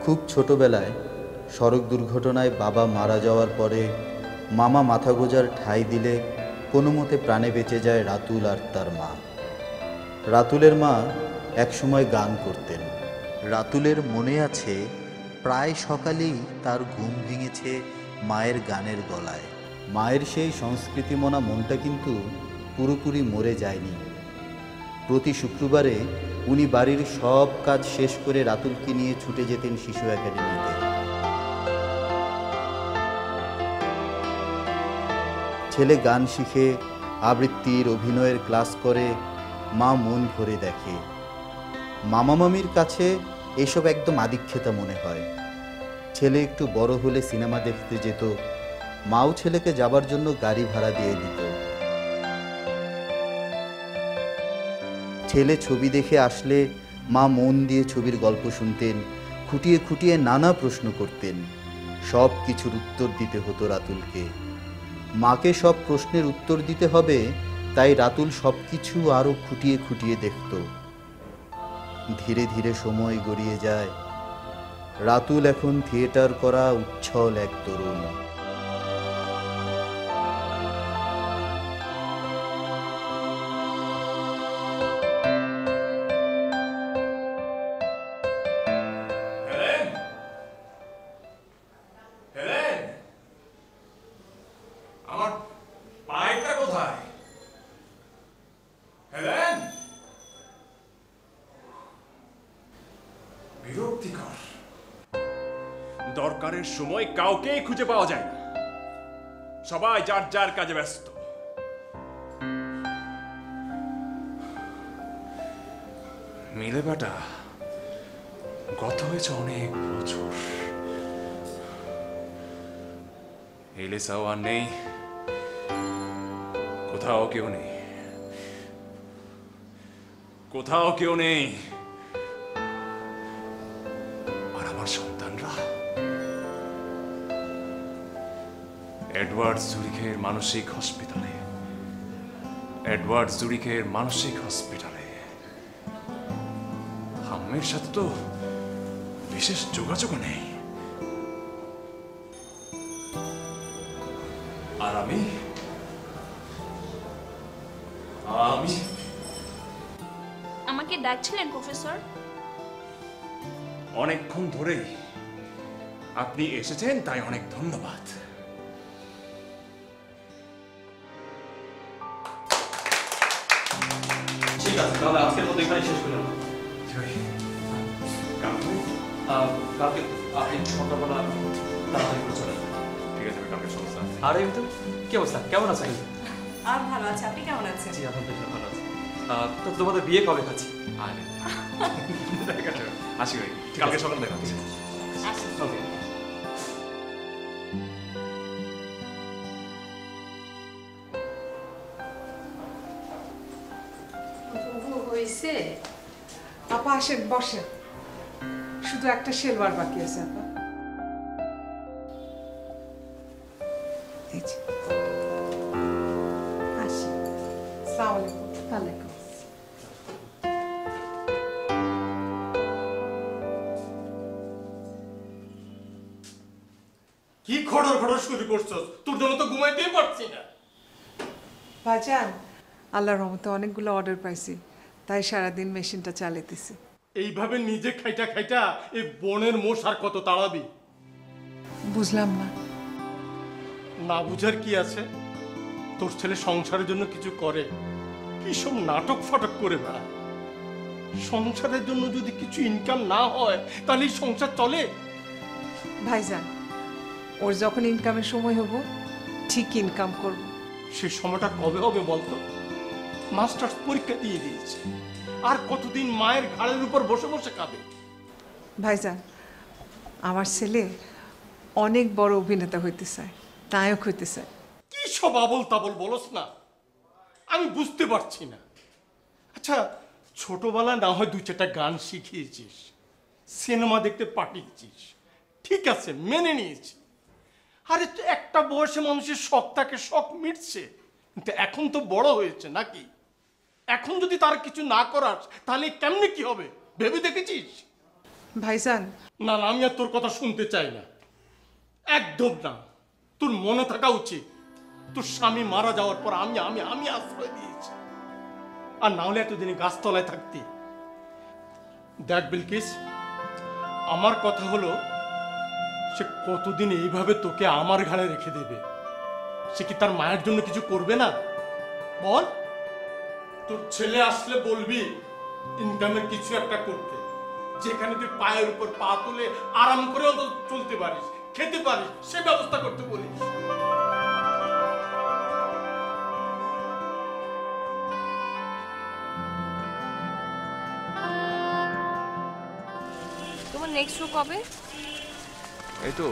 খুব ছোটবেলায় সড়ক দুর্ঘটনায় বাবা মারা যাওয়ার পরে মামা মাথা গোঁজার ঠাঁই দিলে কোনো মতে প্রাণে বেঁচে যায় রাতুল আর তার মা। রাতুলের মা একসময় গান করতেন। রাতুলের মনে আছে প্রায় সকালেই তার ঘুম ভেঙেছে মায়ের গানের গলায়। মায়ের সেই সংস্কৃতিমনা মনটা কিন্তু পুরোপুরি মরে যায়নি। প্রতি শুক্রবারে উনি বাড়ির সব কাজ শেষ করে রাতুলকে নিয়ে ছুটে যেতেন শিশু একাডেমিতে। ছেলে গান শিখে আবৃত্তির অভিনয়ের ক্লাস করে, মা মন ভরে দেখে। মামা মামির কাছে এসব একদম আদিক্ষেতা মনে হয়। ছেলে একটু বড় হলে সিনেমা দেখতে যেত, মাও ছেলেকে যাবার জন্য গাড়ি ভাড়া দিয়ে দিত। ছেলে ছবি দেখে আসলে মা মন দিয়ে ছবির গল্প শুনতেন, খুঁটিয়ে খুঁটিয়ে নানা প্রশ্ন করতেন। সব কিছুর উত্তর দিতে হতো রাতুলকে। মাকে সব প্রশ্নের উত্তর দিতে হবে, তাই রাতুল সব কিছু আরও খুঁটিয়ে খুঁটিয়ে দেখত। ধীরে ধীরে সময় গড়িয়ে যায়। রাতুল এখন থিয়েটার করা উচ্ছল এক তরুণ। দরকারের সময় কাউকেই খুঁজে পাওয়া যায় না, সবাই যার যার কাজে ব্যস্ত। মিলে বেটা গত হয়েছে অনেক বছর। এলিসাও আর নেই, কোথাও কেউ নেই, কোথাও কেউ নেই। আর আমার সন্তানরা এডওয়ার্ড জুরিখের মানসিক হসপিটালে, এডওয়ার্ড জুরিখের মানসিক হসপিটালে। আম্মের সাথে তো বিশেষ যোগাযোগ নেই। আর আমি আমাকে ডাকছিলেন প্রফেসর? অনেকক্ষণ ধরেই। আপনি এসেছেন তাই অনেক ধন্যবাদ। ঠিক আছে, তাহলে আজকের মতো এখানে শেষ করলাম। কালকে আপনি সকালবেলা তাড়াতাড়ি করে চলে আসবেন। ঠিক আছে, আমি কালকে সমস্যা। আর এই তো কি অবস্থা, কেমন আছেন? আর ভালো আছে, আপনি কেমন আছেন? জি আলহামদুলিল্লাহ ভালো আছি। তো তোমাদের বিয়ে কবে খাচ্ছি? ঠিক আছে, আসি ভাই, কালকে সকালে দেখা হচ্ছে। ওকে। আপা আসেন, বসেন। শুধু একটা সেলবার বাকি আছে আপা। আসি। আসসালামু আলাইকুম। ওয়ালাইকুম। কি খড়র খড়র শুরু করছস? তোর জন্য তো ঘুমাইতেই পারছি না। ভাইজান, আল্লাহর রহমতে অনেকগুলো অর্ডার পাইছি, তাই সারাদিন মেশিনটা চালাইতেছি। এইভাবে নিজে খাইটা খাইটা এই বনের মোষ আর কত তাড়াবি? বুঝলাম না। না বুঝার কি আছে? তোর ছেলে সংসারের জন্য কিছু করে, কি সব নাটক ফাটক করে বেড়ায়। সংসারের জন্য যদি কিছু ইনকাম না হয় তাহলে সংসার চলে? ভাইজান, ওর যখন ইনকামের সময় হবো ঠিক ইনকাম করব। সে সময়টা কবে হবে বলতো? মাস্টার্স পরীক্ষা দিয়ে দিয়েছে, আর কতদিন মায়ের ঘাড়ের উপর বসে বসে খাবে? ভাইজান, আমার ছেলে অনেক বড় অভিনেতা হইতে চায়, নায়ক হইতে চায়। কি সব আবল তাবল বলস না, আমি বুঝতে পারছি না। আচ্ছা, ছোটবেলা না হয় 2-4টা গান শিখিয়েছিস, সিনেমা দেখতে পাঠিয়েছিস, ঠিক আছে, মেনে নিয়েছি। আরে একটা বয়সে মানুষের শখ থাকে, শখ মিটছে। কিন্তু এখন তো বড় হয়েছে নাকি? এখন যদি তার কিছু না করাস তাহলে কেমনে কি হবে ভেবে দেখেছিস? ভাইজান, না না, আমি আর তোর কথা শুনতে চাই না, একদম না। তোর মনে থাকা উচিত তোর স্বামী মারা যাওয়ার পর আমি আমি আমি আশ্রয় দিয়েছি, আর না হলে এতদিনে গাছতলায় থাকতি। দেখ বিলকিস, আমার কথা হলো, সে কতদিন এইভাবে তোকে আমার ঘাড়ে রেখে দেবে? সে কি তার মায়ের জন্য কিছু করবে না? বল, তোর ছেলে আসলে বলবি ইনকামের কিছু একটা করতে, যেখানে তুই পায়ের উপর পা তুলে আরাম করে অন্তত চলতে পারিস, খেতে পারিস, সে ব্যবস্থা করতে বলিস। তোমার নেক্সট শো কবে? এই তো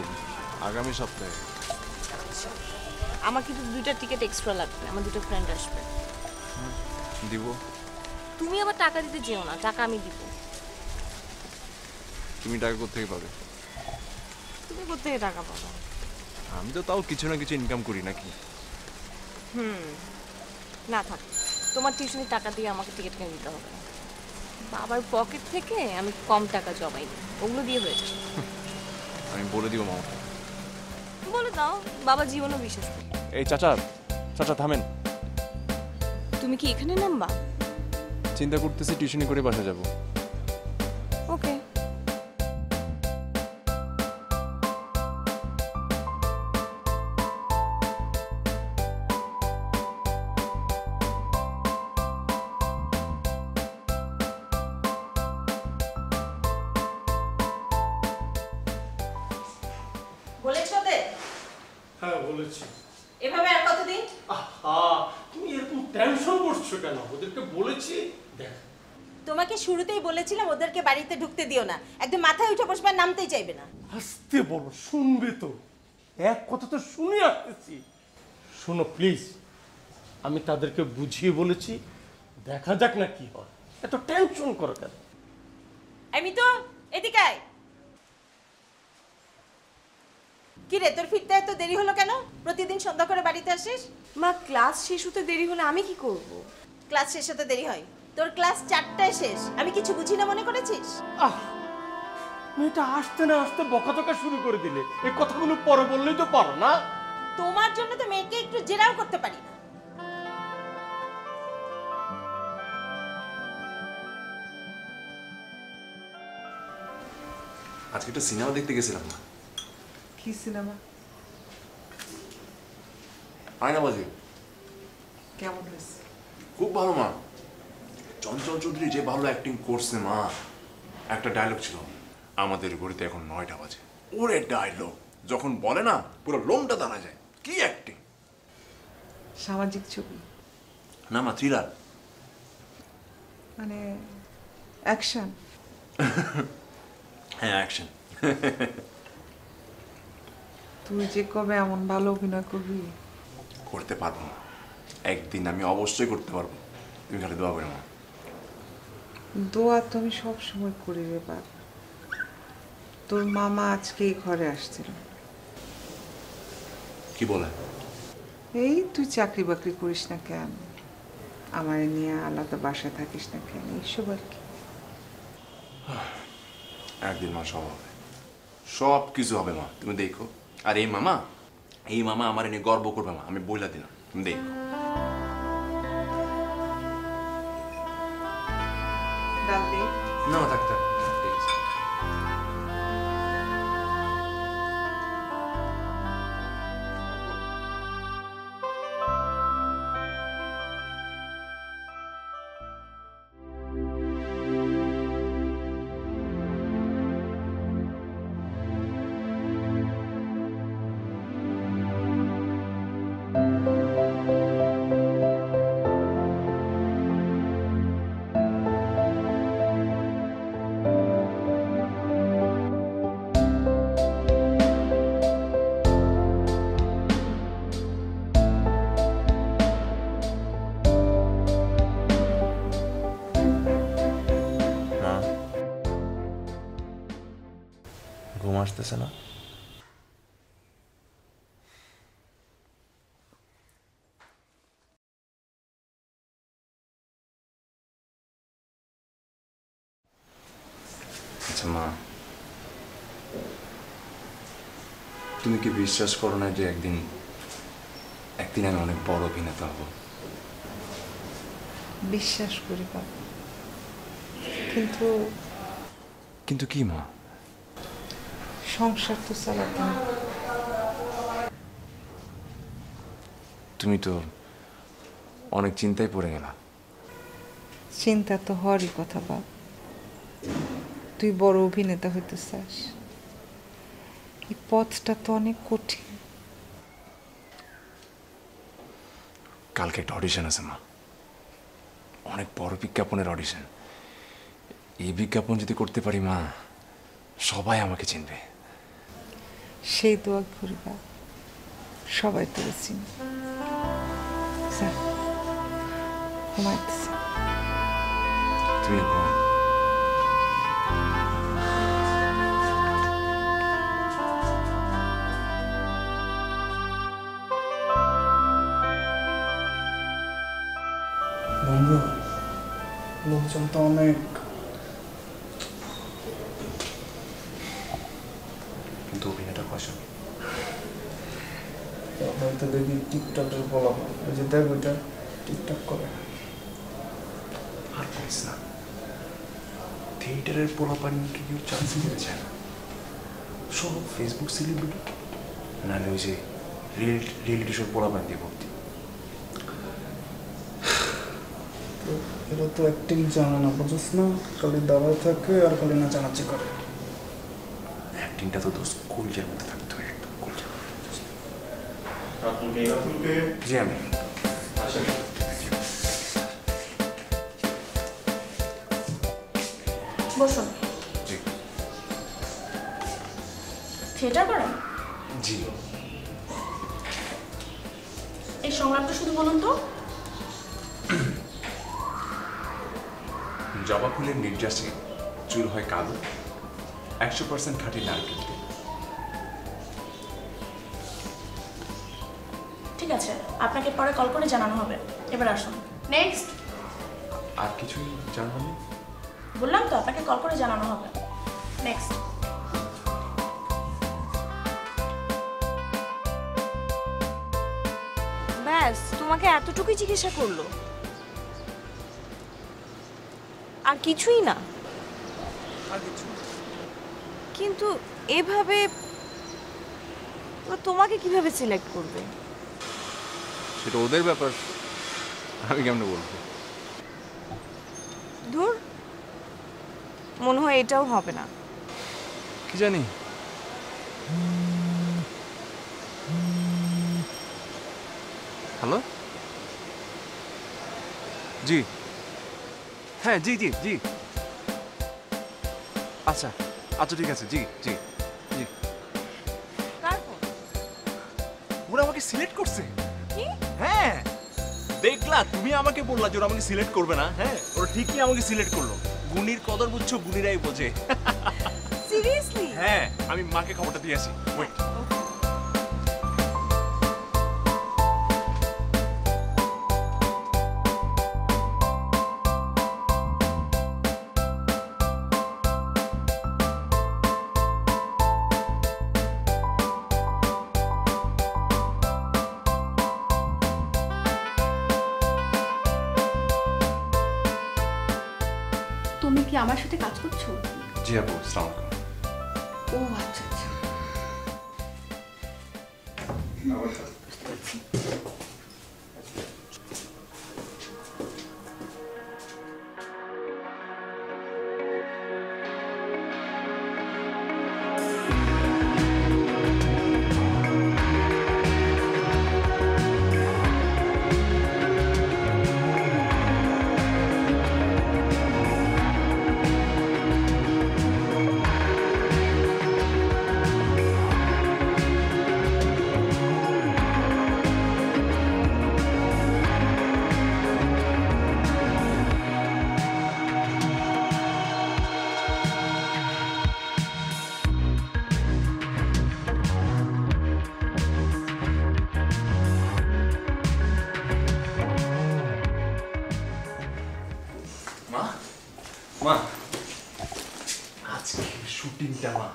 আগামী সপ্তাহে। আমার কিন্তু 2টা টিকিট এক্সট্রা লাগবে, আমার 2টো ফ্রেন্ড আসবে। দিব। তুমি আবার টাকা দিতে যেও না, টাকা আমি দিব। তুমি টাকা কোত্থেকে পাবে? তুমি কোত্থেকে টাকা পাবো? আমি তো তাও কিছু না কিছু ইনকাম করি নাকি। না থাক, তোমার টিউশনের টাকা দিয়ে আমাকে টিকিট কিনে দিতে হবে না। বাবার পকেট থেকে আমি কম টাকা জমাই দিই, ওগুলো দিয়ে হয়ে যাবে। আমি বলে দিব মামাকে। বলে দাও, বাবা জীবনও বিশ্বাস করি। এই চাচা, চাচা থামেন। তুমি কি এখানে নামবা? চিন্তা করতেছি টিউশনি করে বাসা যাব। ওকে। বলেছো ওদের? হ্যাঁ বলেছি। এভাবে আর কতদিন? আহা, তুমি এরকম টেনশন করছো কেন? ওদেরকে বলেছি। দেখ, তোমাকে শুরুতেই বলেছিলাম ওদেরকে বাড়িতে ঢুকতে দিও না, একদম মাথায় উঠে বসবে, আর নামতেই চাইবে না। আস্তে বলো, শুনবে তো। এক কথা তো শুনে আসতেছি। শোনো প্লিজ, আমি তাদেরকে বুঝিয়ে বলেছি, দেখা যাক না কি হয়। এত টেনশন করো কেন? আমি তো এদিকে আয়। কি রে, তোর ফিরতে এত দেরি হলো কেন? প্রতিদিন সন্ধ্যা করে বাড়িতে আসিস। মা, ক্লাস শেষ হতে দেরি হলে আমি কি করব? ক্লাস শেষ হতে দেরি হয়? তোর ক্লাস 4টায় শেষ, আমি কিছু বুঝি না মনে করেছিস? আহ, মেয়েটা আসতে না আসতে বকাতকা শুরু করে দিলে। এই কথাগুলো পরে বললেই তো পারো না। তোমার জন্য তো মেয়েকে একটু জেরাও করতে পারি না। আজকে একটা সিনেমা দেখতে গেছিলাম না। কি সিনেমা? আয়নাবাজি। কেমন হয়েছে? খুব ভালো মা। চঞ্চল চৌধুরী যে ভালো অ্যাক্টিং করছে মা। একটা ডায়লগ ছিল, আমাদের ঘড়িতে এখন 9টা বাজে। ওরে ডায়লগ যখন বলে না, পুরো লোমটা দাঁড়া যায়। কি অ্যাক্টিং! সামাজিক ছবি না মা, থ্রিলার। মানে অ্যাকশন? হ্যাঁ, অ্যাকশন। তুই যে কবে এমন ভালো অভিনয় করবি? করতে পারবো না, একদিন আমি অবশ্যই করতে পারবো। তুমি খালি দোয়া করো মা। দোয়া তো আমি সব সময় করি রে বাপ। তোর মামা আজকে এই ঘরে আসছিল। কি বলে? এই তুই চাকরি বাকরি করিস না কেন, আমার নিয়ে আলাদা বাসায় থাকিস না কেন, এইসব আর কি। একদিন মা সব হবে, সব কিছু হবে মা, তুমি দেখো। আর এই মামা আমার নিয়ে গর্ব করবে মা, আমি বইলা দিলাম, তুমি দেখো। ডাল দে। না থাক থাক, ঠিক আছে। ঘুম আসতেছে না? আচ্ছা মা, তুমি কি বিশ্বাস করো না যে একদিন একদিন আমি অনেক বড় অভিনেতা হব? বিশ্বাস করি বাবা, কিন্তু কিন্তু কি মা? সংসার তো চালাতে হবে। তুমি তো অনেক চিন্তায় পড়ে গেলা। চিন্তা তো হওয়ারই কথা বাপ। তুই বড় অভিনেতা হইতে চাস, এই পথটা তো অনেক কঠিন। কালকে একটা অডিশন আছে মা, অনেক বড় বিজ্ঞাপনের অডিশন। এই বিজ্ঞাপন যদি করতে পারি মা, সবাই আমাকে চিনবে। সেই দোয়া করি বাপ, সবাই তোরে চিনি। যা, ঘুমাইতেছে। তুমি ঘুমাও। বন্ধু, লোকজন তো অনেক, কিন্তু অভিনয়টা কষা। হয়তো দেখি টিকটকের বলা হয়, ওই যে দেখ ওইটা টিকটক করে। আর বলিস না, থিয়েটারের পোলাপানিকে কেউ চান্স দিতে চায় না, সব ফেসবুক সেলিব্রিটি, নাহলে ওই যে রিয়েলিটি শোর পোলাপানি দিয়ে ভর্তি। তো এরা তো অ্যাক্টিং জানে না, বুঝছ না? খালি দাঁড়ায় থাকে আর খালি নাচানাচি করে। অ্যাক্টিংটা তো দোষ কলজার মধ্যে থাকতে হয়, একদম কলজার। জি আমি বসুন। জি থিয়েটার করেন? জি। এই সংলাপটা শুধু বলুন তো। জবা ফুলের নির্যাসে চুল হয় কালো, 100% খাঁটি নারকেল তেল। ঠিক আছে, আপনাকে পরে কল করে জানানো হবে। এবার আসুন। নেক্সট। আর কিছুই জানবো না? বললাম তো আপনাকে কল করে জানানো হবে। নেক্সট। ব্যাস, তোমাকে এতটুকুই জিজ্ঞাসা করলো, আর কিছুই না? আর কিছু কিন্তু এভাবে ওরা তোমাকে কিভাবে সিলেক্ট করবে? সেটা ওদের ব্যাপার, আমি কেমনে বলবো? ধুর, মনে হয় এটাও হবে না। কি জানি। হ্যালো, জি হ্যাঁ, জি জি জি, আচ্ছা আচ্ছা ঠিক আছে, জি জি জি। কার ফোন? ওরা আমাকে সিলেক্ট করছে। কি? হ্যাঁ, দেখলা, তুমি আমাকে বললা যে ওরা আমাকে সিলেক্ট করবে না। হ্যাঁ, ওরা ঠিকই আমাকে সিলেক্ট করলো। গুণীর কদর বুঝছো, গুণীরাই বোঝে। সিরিয়াসলি? হ্যাঁ, আমি মাকে খবরটা দিয়ে আসি। ওয়েট। তুমি কি আমার সাথে কাজ করছো? জি আপু, আসসালামু আলাইকুম। ও আচ্ছা আচ্ছা। মা, আজকে শুটিংটা মা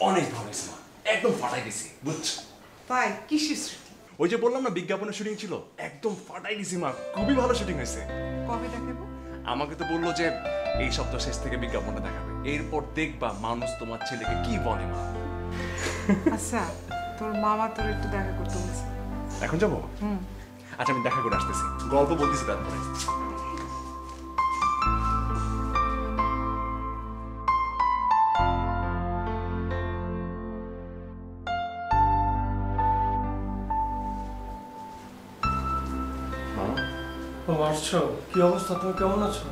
অনেক ভালো হয়েছে মা, একদম ফাটাই দিছি বুঝছো? তাই কিসের স্মৃতি? ওই যে বললাম না বিজ্ঞাপনের শুটিং ছিল, একদম ফাটাই দিছি মা, খুবই ভালো শুটিং হয়েছে। কবে দেখাবো? আমাকে তো বললো যে এই সপ্তাহ শেষ থেকে বিজ্ঞাপনটা দেখাবে, এরপর দেখবা মানুষ তোমার ছেলেকে কি বলে মা। আচ্ছা, তোর মামা তোর একটু দেখা করতে বলছে। এখন যাবো? আচ্ছা আমি দেখা করে আসতেছি, গল্প বলতেছি তারপরে। ও আসছো, কি অবস্থা, তুমি কেমন আছো?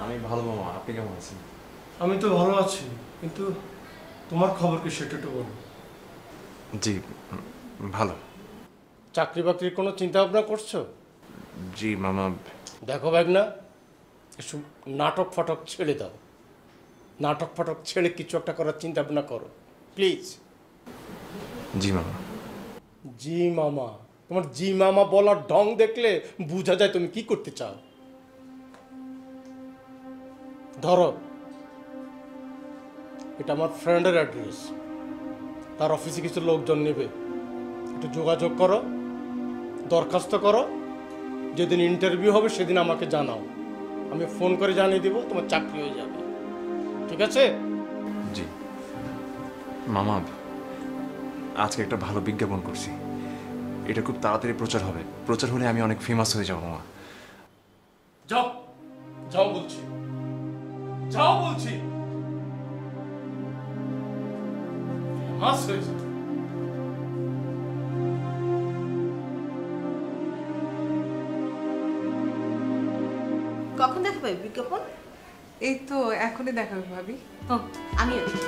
আমি ভালো মামা, আপনি কেমন আছেন? আমি তো ভালো আছি, কিন্তু তোমার খবর কি সেটা একটু বলো। জি ভালো। চাকরি বাকরির কোনো চিন্তা ভাবনা করছো? জি মামা। দেখো ভাগনা, এসব নাটক ফাটক ছেড়ে দাও, নাটক ফাটক ছেড়ে কিছু একটা করার চিন্তা ভাবনা করো প্লিজ। জি মামা। জি মামা, তোমার জি মামা বলার ঢং দেখলে বোঝা যায় তুমি কি করতে চাও। ধরো, এটা আমার ফ্রেন্ডের অ্যাড্রেস, তার অফিসে কিছু লোকজন নেবে, একটু যোগাযোগ করো, দরখাস্ত করো, যেদিন ইন্টারভিউ হবে সেদিন আমাকে জানাও, আমি ফোন করে জানিয়ে দেবো, তোমার চাকরি হয়ে যাবে, ঠিক আছে? জি মামা, আজকে একটা ভালো বিজ্ঞাপন করছি, এটা খুব তাড়াতাড়ি প্রচার হবে, প্রচার হলে আমি অনেক ফেমাস হয়ে যাবো মামা। যাও, যাও বলছি, যাও বলছি, ফেমাস হয়ে যাও। কখন দেখাবে বিজ্ঞাপন? এই তো এখনই দেখাবে ভাবি। ও, আমিও দেখি।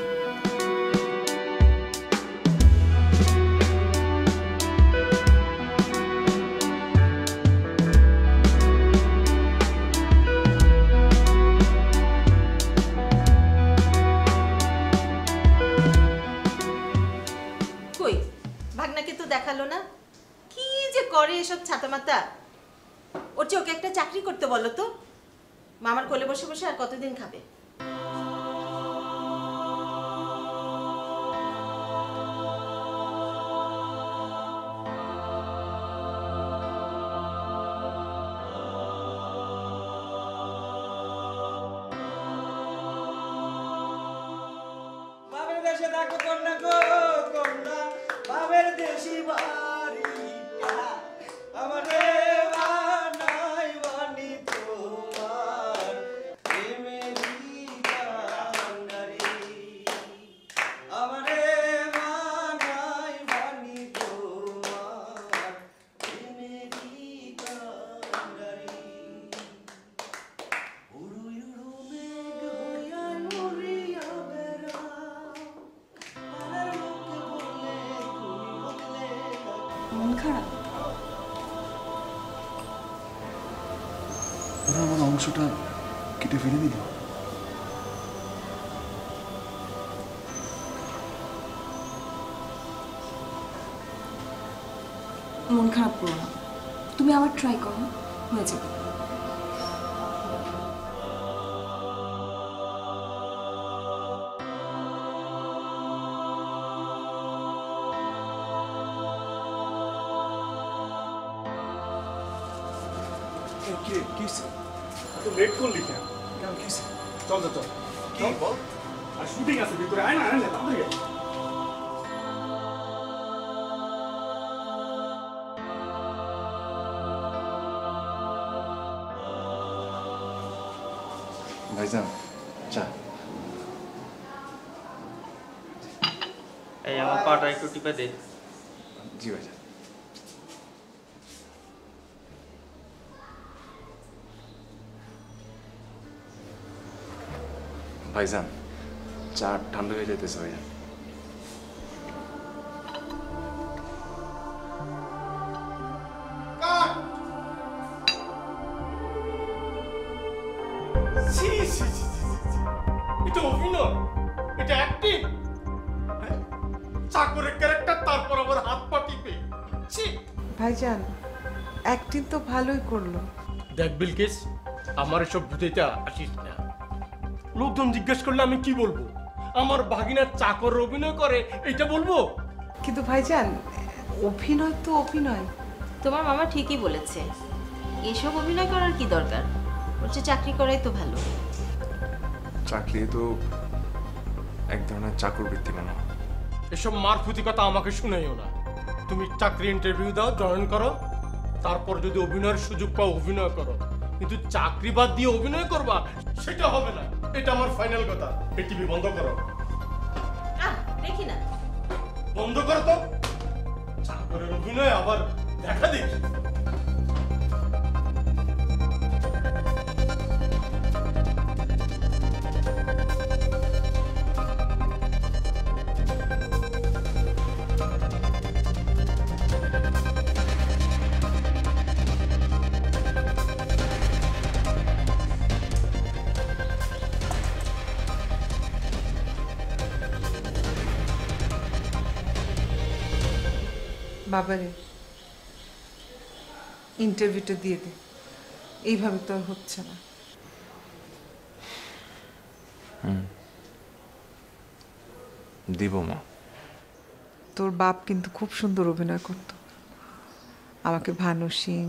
কই, ভাগনাকে তো দেখালো না, কি যে করে এসব ছাতামাতা। ওর চেয়ে ওকে একটা চাকরি করতে বলো তো, মামার কোলে বসে বসে আর কতদিন খাবে? বাবের দেশে থাকো কন্যা গো কন্যা, বাবের দেশি বাড়ি আমারে বানাই বানি তোমার প্রেমেরই কান্ডারি, আমারে বানাই বানি তোমার প্রেমেরই কান্ডারি। উড়ু উড়ু মেঘ হইয়া উড়িয়া মন খারাপ? ওরা আমার অংশটা কেটে ফেলে দিল। মন খারাপ করো না, তুমি আবার ট্রাই করো, হয়ে যাবে। লেট করলি কেন? কেন কি? চল চল চল, কি বল? আর শুটিং আছে ভিতরে, আয় না আয় না তাড়াতাড়ি আয়। ভাইজান চা। এই আমার পাটা একটু টিপে দে। জি ভাইজান। ভাইজান চা ঠান্ডা হয়ে যেতেছে ভাইজান। এটা অভিনয়, এটা অ্যাক্টিং, চাকরের ক্যারেক্টার, তারপর আবার হাত পা টিপে। ভাইজান অ্যাক্টিং তো ভালোই করলো। দেখ বিলকিস, আমার এসব বুঝাইতে আসিস না। লোকজন জিজ্ঞেস করলে আমি কি বলবো? আমার ভাগিনার চাকর অভিনয় করে এটা বলবো? কিন্তু ভাইজান অভিনয় তো অভিনয়। তোমার মামা ঠিকই বলেছে, এসব অভিনয় করার কি দরকার, বলছে চাকরি করাই তো ভালো। চাকরি তো এক ধরনের চাকর বৃত্তি মামা। এসব মারফুতি কথা আমাকে শুনাইও না। তুমি চাকরি ইন্টারভিউ দাও, জয়েন করো, তারপর যদি অভিনয়ের সুযোগ পাও অভিনয় করো, কিন্তু চাকরি বাদ দিয়ে অভিনয় করবা সেটা হবে না। এটা আমার ফাইনাল কথা। এই টিভি বন্ধ করো। দেখি না, বন্ধ করো তো। চাকরের অভিনয় আবার দেখা দেখি। বাবারে ইন্টারভিউটা দিয়ে দে, এইভাবে তো আর হচ্ছে না। দিব মা। তোর বাপ কিন্তু খুব সুন্দর অভিনয় করত। আমাকে ভানু সিং,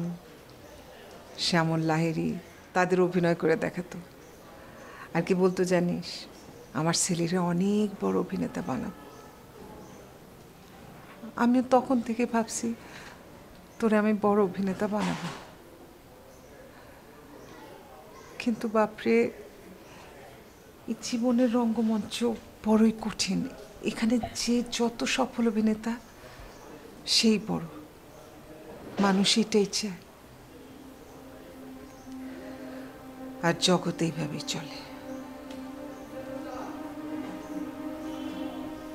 শ্যামল লাহিড়ী তাদের অভিনয় করে দেখাতো। আর কি বলতো জানিস, আমার ছেলেরা অনেক বড় অভিনেতা বানাবো। আমিও তখন থেকে ভাবছি তোরে আমি বড় অভিনেতা বানাবো। কিন্তু বাপরে, এই জীবনের রঙ্গমঞ্চ বড়ই কঠিন। এখানে যে যত সফল অভিনেতা সেই বড়, মানুষ এটাই চায়। আর জগৎ এইভাবেই চলে।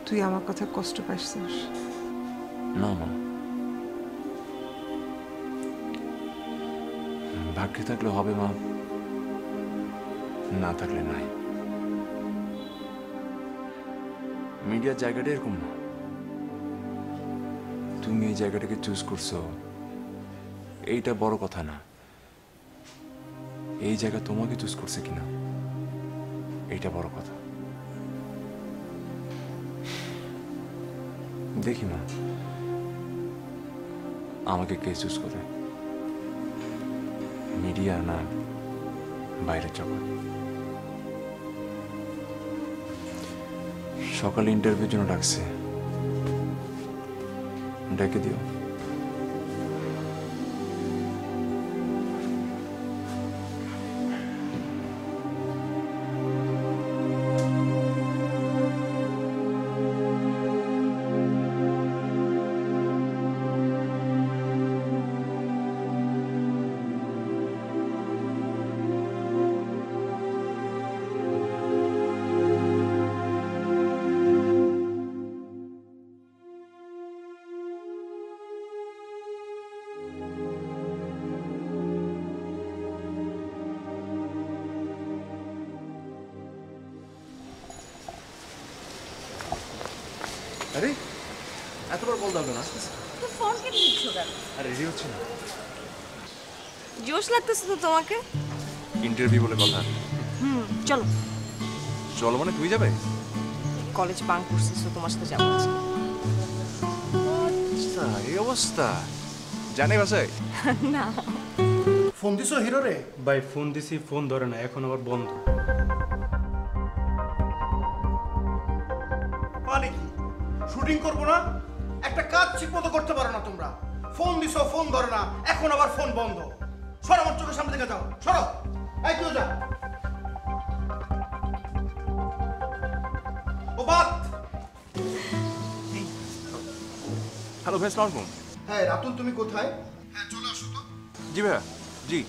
তুই আমার কথা কষ্ট পাইছিস? না মা, ভাগ্যে থাকলে হবে মা, না থাকলে নাই। মিডিয়ার জায়গাটা এরকম না। তুমি এই জায়গাটাকে চুজ করছো, এইটা বড় কথা না। এই জায়গা তোমাকে চুজ করছে কিনা এইটা বড় কথা। দেখি মা, আমাকে কে চুজ করে, মিডিয়া না বাইরের জগৎ। সকালে ইন্টারভিউর জন্য ডাকছে, ডেকে দিও। আরে এতবার বল দাও না, তো ফোন কেন দিচ্ছ কেন? আরে রেডি হচ্ছে না। জোশ লাগতেছে তো তোমাকে। ইন্টারভিউ বলে কথা। চলো। চলো মানে তুই যাবে? কলেজ বাঙ্ক করছিস তো, তোমার সাথে যাবো আজকে। আচ্ছা এই অবস্থা, জানে বাসায়? না। ফোন দিছো হিরো রে? ভাই ফোন দিছি, ফোন ধরে না, এখন আবার বন্ধ। মানে কি শুটিং করবো না? একটা কাজ ঠিক মতো করতে পারো না তোমরা। ফোন দিছো, ফোন ধরে না, এখন আবার ফোন বন্ধ। সরো আমার চোখের সামনে থেকে যাও, সরো। এই কেউ যা। ও বাত। হ্যালো ভাই, আসসালামু আলাইকুম। হ্যাঁ রাতুল, তুমি কোথায়? হ্যাঁ চলে আসো তো। জি ভাইয়া, জি।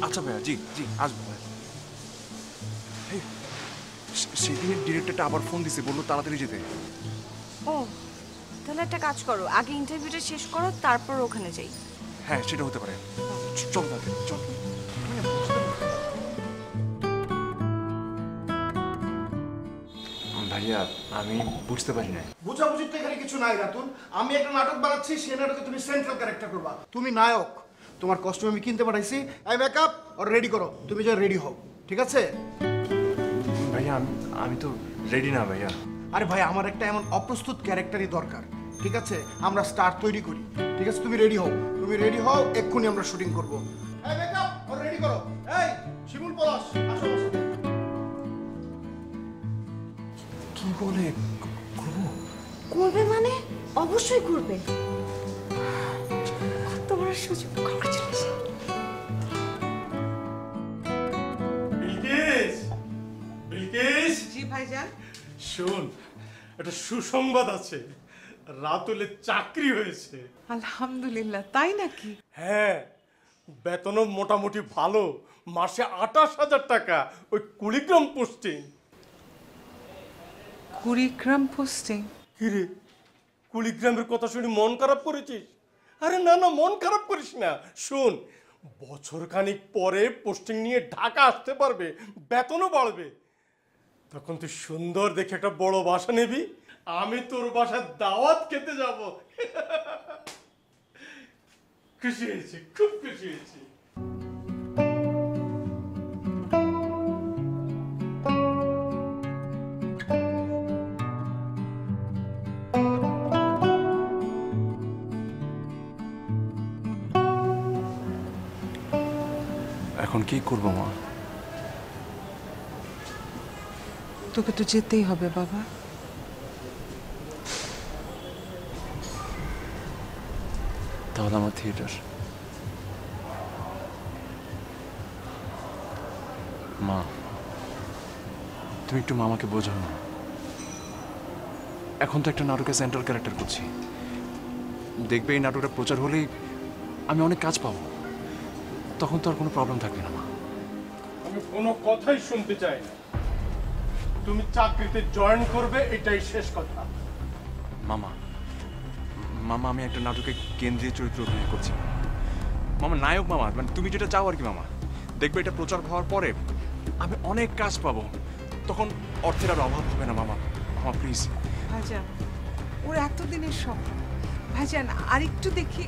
আচ্ছা ভাইয়া, জি জি আসবো ভাইয়া। সেদিনের ডিরেক্টরটা আবার ফোন দিছে, বললো তাড়াতাড়ি যেতে। ও তাহলে একটা কাজ করো, আগে ইন্টারভিউটা শেষ করো, তারপর ওখানে যাই। হ্যাঁ সেটা হতে পারে। চল তাড়াতাড়ি চল। ভাইয়া আমি বুঝতে পারি না। বুঝাবুঝির তো এখানে কিছু নাই রাতুল। আমি একটা নাটক বানাচ্ছি, সেই নাটকে তুমি সেন্ট্রাল ক্যারেক্টার করবা। তুমি নায়ক। তোমার কস্টিউম আমি কিনতে পাঠাইছি। আই মেকআপ আর রেডি করো, তুমি যা রেডি হও, ঠিক আছে? ভাইয়া ভাইয়া আমি তো রেডি না ভাইয়া। আরে ভাই আমার একটা এমন অপ্রস্তুত ক্যারেক্টারই দরকার, ঠিক আছে? আমরা স্টার তৈরি করি, ঠিক আছে? তুমি রেডি হও, এক্ষুনি আমরা শুটিং করবো। এই মেকআপ ওরা রেডি করো। এই শিমুল পলাশ আসো আমার সাথে। কি বলে করবে মানে অবশ্যই করবে। তোমার সুযোগ, কংগ্রাচুলেশন। বিলকিস জি ভাইজান। শোন, একটা সুসংবাদ আছে, রাতুলের চাকরি হয়েছে। আলহামদুলিল্লাহ, তাই নাকি? হ্যাঁ, বেতনও মোটামুটি ভালো, মাসে 28,000 টাকা, ওই কুড়িগ্রাম পোস্টিং। কুড়িগ্রাম পোস্টিং? কিরে, কুড়িগ্রামের কথা শুনে মন খারাপ করেছিস? আরে না না, মন খারাপ করিস না। শোন, বছর খানিক পরে পোস্টিং নিয়ে ঢাকা আসতে পারবে, বেতনও বাড়বে। তখন তুই সুন্দর দেখে একটা বড় বাসা নিবি, আমি তোর বাসায় দাওয়াত খেতে যাব। খুশি হয়েছি, খুব খুশি হয়েছি। এখন কি করবো মা? তোকে তো যেতেই হবে বাবা। তাহলে আমার থিয়েটার। মা, তুমি একটু মামাকে বোঝাও না। এখন তো একটা নাটকে সেন্ট্রাল ক্যারেক্টার করছি, দেখবে এই নাটকটা প্রচার হলেই আমি অনেক কাজ পাবো, তখন তো আর কোনো প্রবলেম থাকবে না মা। আমি কোনো কথাই শুনতে চাই না, তুমি চাকরিতে জয়েন করবে, এটাই শেষ কথা। মামা মামা আমি একটা নাটকে কেন্দ্রীয় চরিত্র অভিনয় করছি মামা, নায়ক মামা, মানে তুমি যেটা চাও আর কি মামা। দেখবে এটা প্রচার হওয়ার পরে আমি অনেক কাজ পাবো, তখন অর্থের আর অভাব হবে না মামা। মামা প্লিজ। ভাইজান, ওর এতদিনের স্বপ্ন, ভাইজান আর একটু দেখি।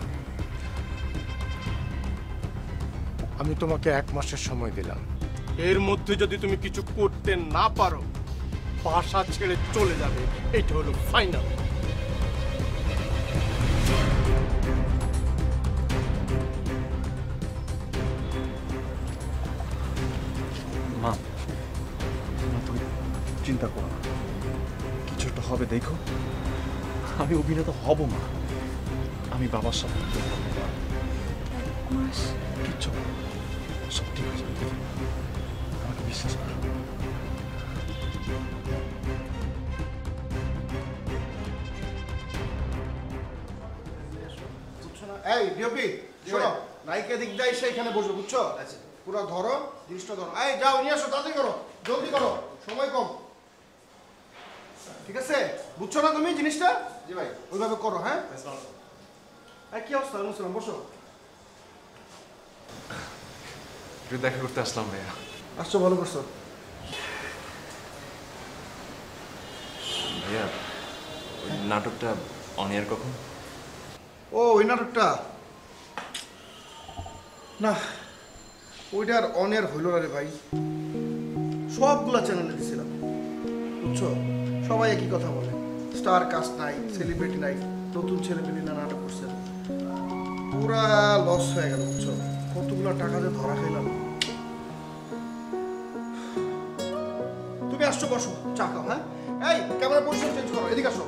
আমি তোমাকে 1 মাসের সময় দিলাম, এর মধ্যে যদি তুমি কিছু করতে না পারো, বাসা ছেড়ে চলে যাবে, এটা হলো ফাইনাল। মা, তুমি চিন্তা করো না, কিছু একটা হবে, দেখো আমি অভিনেতা হব মা। আমি বাবার সাথে কিচ্ছু হবে না, সব ঠিক হয়ে যাবে, আমাকে বিশ্বাস করো। এই ডিওপি শোনো, নায়িকা দিক দিয়ে এসে এখানে বসবে, বুঝছো? আচ্ছা, পুরো ধরো, জিনিসটা ধরো। এই যাও, নিয়ে আসো, তাড়াতাড়ি করো, জলদি করো, সময় কম, ঠিক আছে? বুঝছো না তুমি জিনিসটা? জি ভাই, ওইভাবে করো। হ্যাঁ, এই কি অবস্থা মুসলাম, বসো। একটু দেখা করতে আসলাম ভাইয়া। আসছো, ভালো করছো। ভাইয়া, নাটকটা অন এয়ার কখন? ও, ওই নাটকটা না, ওইটা আর অন এয়ার হইল না রে ভাই। সবগুলা চ্যানেলে দিছিলাম, বুঝছো? সবাই একই কথা বলে, স্টার কাস্ট নাই, সেলিব্রিটি নাই, নতুন ছেলেপেলে না নাটক করছে, পুরা লস হয়ে গেল, বুঝছো? কতগুলো টাকা দিয়ে ধরা খাইলাম। তুমি আসছো, বসো, চা খাও। হ্যাঁ, এই ক্যামেরা পজিশন চেঞ্জ করো, এদিকে আসো।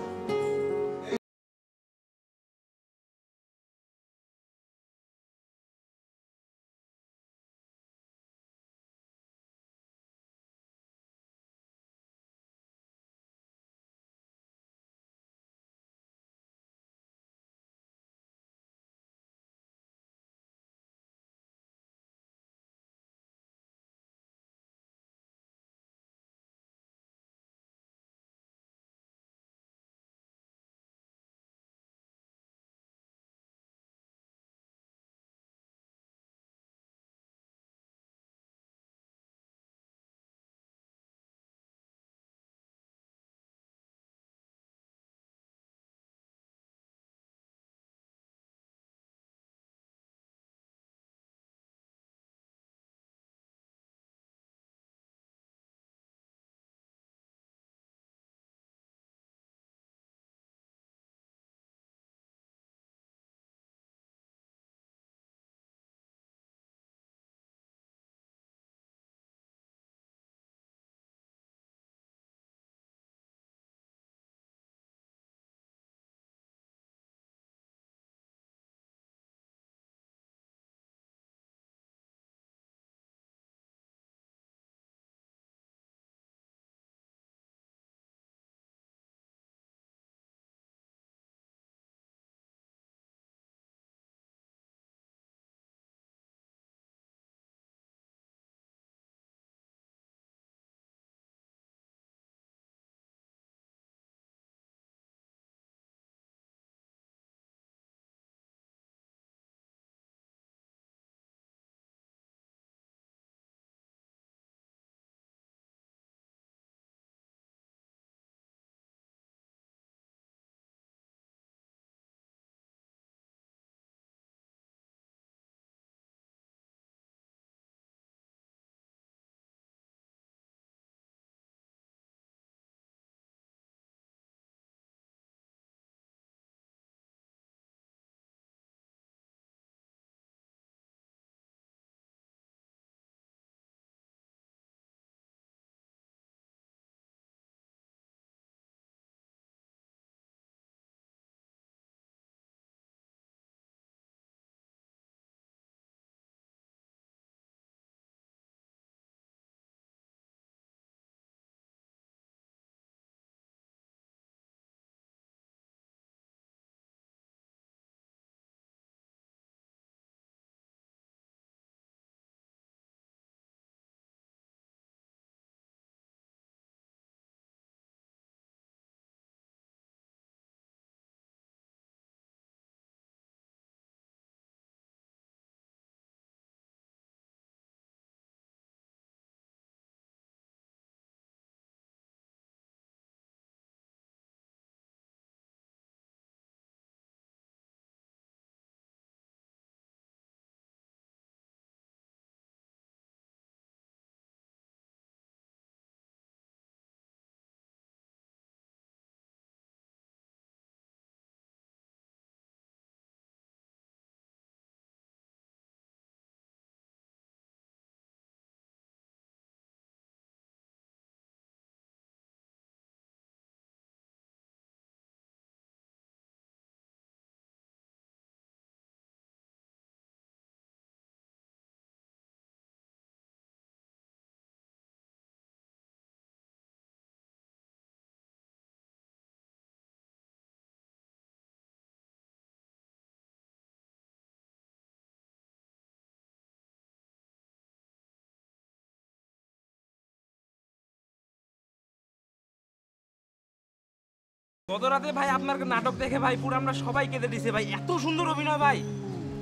গত রাতে ভাই আপনার নাটক দেখে ভাই পুরো আমরা সবাই কেঁদে দিছে ভাই, এত সুন্দর অভিনয় ভাই।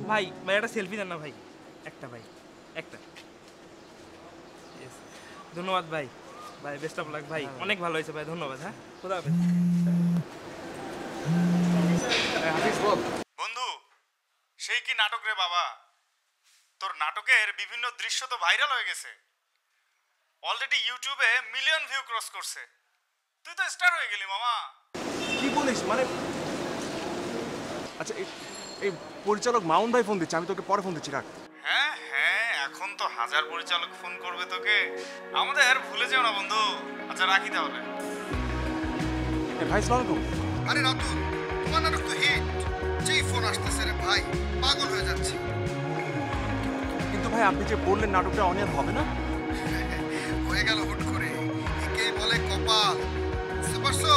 ভাই ভাই একটা সেলফি দেন না ভাই, একটা ভাই, একটা। ধন্যবাদ ভাই, ভাই বেস্ট অফ লাক ভাই, অনেক ভালো হয়েছে ভাই, ধন্যবাদ। হ্যাঁ, খোদা হাফেজ। বন্ধু, সেই কি নাটক রে বাবা! তোর নাটকের বিভিন্ন দৃশ্য তো ভাইরাল হয়ে গেছে, অলরেডি ইউটিউবে মিলিয়ন ভিউ ক্রস করছে। তুই তো স্টার হয়ে গেলি মামা। কি বলিস মানে? আচ্ছা এই পরিচালক মাউন ভাই ফোন দিচ্ছে, আমি তোকে পরে ফোন দিচ্ছি, রাখ। হ্যাঁ হ্যাঁ, এখন তো হাজার পরিচালক ফোন করবে তোকে, আমাদের আর ভুলে যাও না বন্ধু। আচ্ছা রাখি তাহলে। ভাই আসসালামু আলাইকুম। আরে রাতুল, তোমার নাটক তো হিট, যেই ফোন আসতেছে রে ভাই পাগল হয়ে যাচ্ছে। কিন্তু ভাই আপনি যে বললেন নাটকটা অনিয়ার হবে না, হয়ে গেল হুট করে, একেই বলে কপাল, বুঝতে পারছো?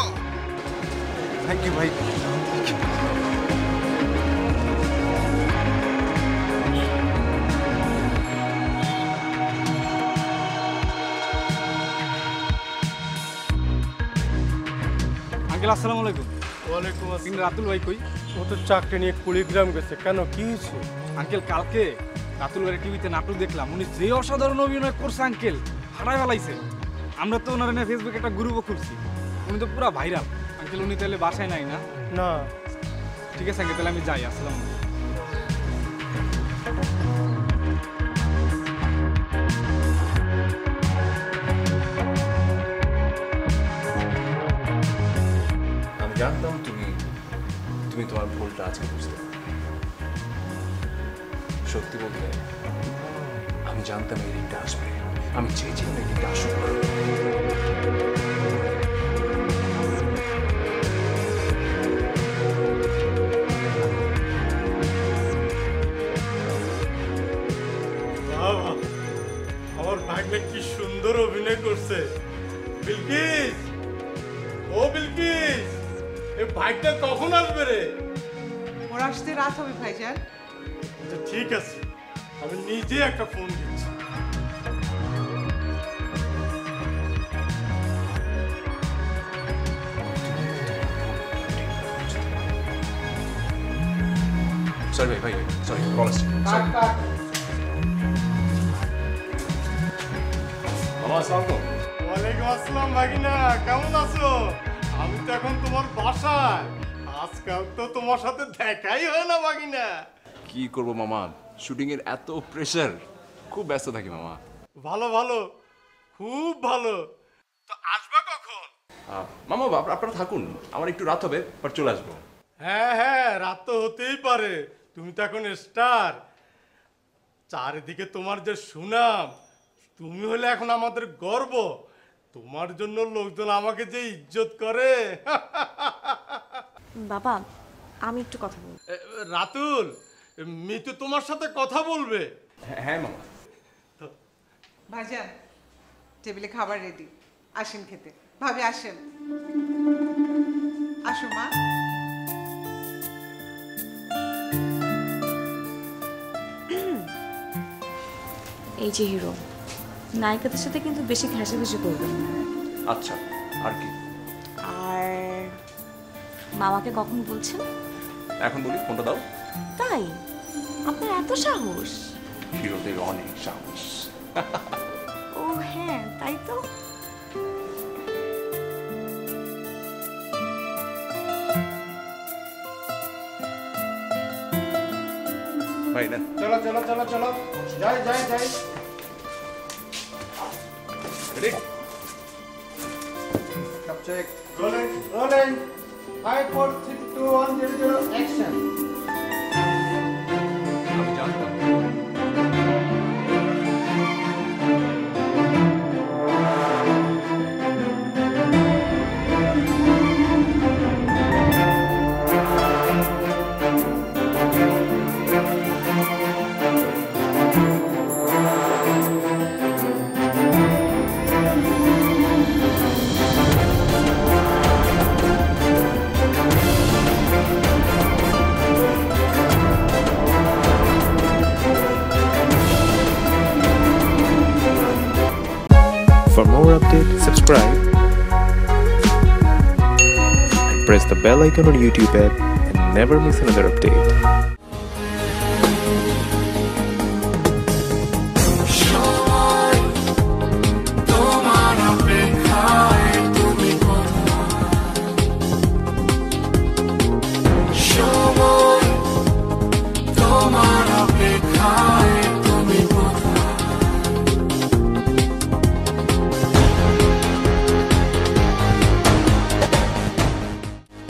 থ্যাংক ইউ ভাই। আঙ্কেল আসসালামু আলাইকুম। ওয়ালাইকুম আসসালাম। কিন্তু রাতুল ভাই কই? ও তো চাকরি নিয়ে কুড়িগ্রাম গেছে। কেন, কি হয়েছে? আঙ্কেল কালকে রাতুল ভাইয়ের টিভিতে নাটক দেখলাম, উনি যে অসাধারণ অভিনয় করছে আঙ্কেল, হারাই ফেলাইছে। আমরা তো ওনার নিয়ে ফেসবুকে একটা গ্রুপও খুলছি, উনি তো পুরো ভাইরাল। আঙ্কেল উনি তাহলে বাসায় নাই না? না। ঠিক আছে আঙ্কেল, তাহলে আমি যাই। আসসালামু আলাইকুম। আমি জানতাম তুমি তোমার ভুলটা আজকে বুঝতে পারবে। সত্যি বলতে আমি জানতাম এই দিনটা আসবে, আমি চেয়েছিলাম এই দিনটা আসুক। আমার ভাগ্নে কি সুন্দর অভিনয় করছে। বিলকিস, ও বিলকিস, এই ভাইটা কখন আসবে রে? ওর আসতে রাত হবে ভাইজান। আচ্ছা ঠিক আছে, আমি নিজে একটা ফোন দিচ্ছি। সরি ভাই, সরি, কল আসছে। ওয়ালাইকুম আসসালাম ভাগিনা, কেমন আছো? আমি তো এখন তোমার বাসায়, আজকাল তো তোমার সাথে দেখাই হয় না ভাগিনা। কি করবো মামা, শুটিং এর এত প্রেসার, খুব ব্যস্ত থাকি মামা। ভালো ভালো, খুব ভালো। তো আসবা কখন? মামা আপনারা থাকুন, আমার একটু রাত হবে, পর চলে আসবো। হ্যাঁ হ্যাঁ, রাত তো হতেই পারে, তুমি তো এখন স্টার, চারিদিকে তোমার যে সুনাম, তুমি হলে এখন আমাদের গর্ব। তোমার জন্য লোকজন আমাকে যে ইজ্জত করে। বাবা আমি একটু কথা বলবো। রাতুল, মিতু তোমার সাথে কথা বলবে। হ্যাঁ মামা। ভাইজান টেবিলে খাবার রেডি, আসেন খেতে। ভাবি আসেন, আসো মা। এই যে হিরো, নায়িকাদের সাথে কিন্তু বেশি ঘেঁষাঘেঁষি করবেন না। আচ্ছা, আর কি? আর মামাকে কখন বলছেন? এখন বলি, ফোনটা দাও। তাই আপনার এত সাহস? হিরোদের অনেক সাহস। ও হ্যাঁ, তাই তো। ভাই না, চলো চলো চলো চলো, যাই যাই যাই। রেডি? সব চেক, রোলিং রোলিং, 5 4 3 2 1 0 0 অ্যাকশন। আমি জানতাম। For more updates, subscribe and press the bell icon on YouTube app and never miss another update.